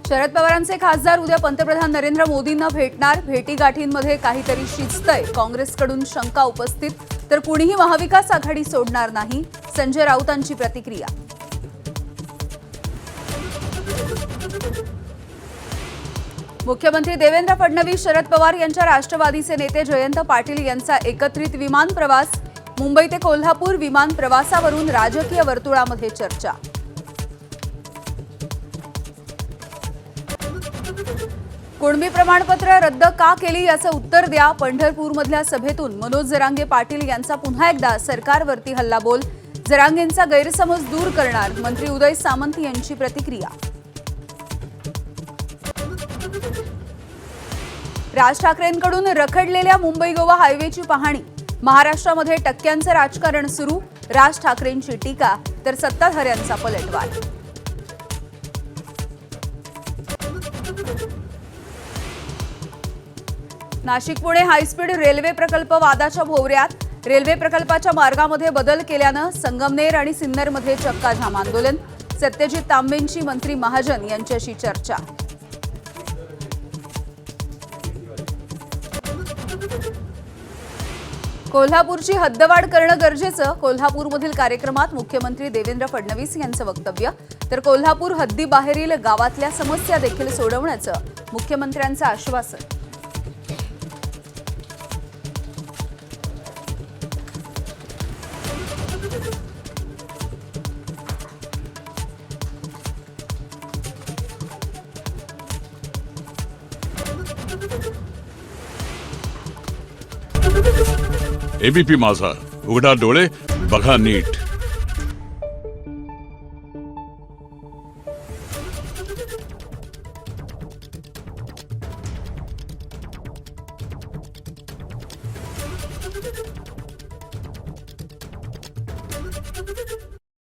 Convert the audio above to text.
शरद पवारांचे खासदार उद्या पंतप्रधान नरेंद्र मोदींना भेटणार. भेटीगाठींमध्ये काहीतरी शिजतंय. काँग्रेसकडून शंका उपस्थित. तर कुणीही महाविकास आघाडी सोडणार नाही. संजय राऊतांची प्रतिक्रिया. मुख्यमंत्री देवेंद्र फडणवीस, शरद पवार यांच्या राष्ट्रवादीचे नेते जयंत पाटील यांचा एकत्रित विमान प्रवास. मुंबई ते कोल्हापूर विमान प्रवासावरून राजकीय वर्तुळामध्ये चर्चा. कुणबी प्रमाणपत्र रद्द का केली याचं उत्तर द्या. पंढरपूरमधल्या सभेतून मनोज जरांगे पाटील यांचा पुन्हा एकदा सरकारवरती हल्लाबोल. जरांगेंचा गैरसमज दूर करणार. मंत्री उदय सामंत यांची प्रतिक्रिया. राज ठाकरेंकडून रखडलेल्या मुंबई गोवा हायवेची पाहणी. महाराष्ट्रामध्ये टक्क्यांचं राजकारण सुरू. राज ठाकरेंची टीका. तर सत्ताधाऱ्यांचा पलटवार. नाशिक पुणे हायस्पीड रेल्वे प्रकल्प वादाच्या भोवऱ्यात. रेल्वे प्रकल्पाच्या मार्गामध्ये बदल केल्यानं संगमनेर आणि सिन्नरमध्ये चक्काजाम आंदोलन. सत्यजित तांबेंची मंत्री महाजन यांच्याशी चर्चा. कोल्हापूरची हद्दवाढ करणं गरजेचं. कोल्हापूरमधील कार्यक्रमात मुख्यमंत्री देवेंद्र फडणवीस यांचं वक्तव्य. तर कोल्हापूर हद्दीबाहेरील गावातल्या समस्या देखील सोडवण्याचं मुख्यमंत्र्यांचं आश्वासन. एबीपी माझा, उघडा डोळे बघा नीट.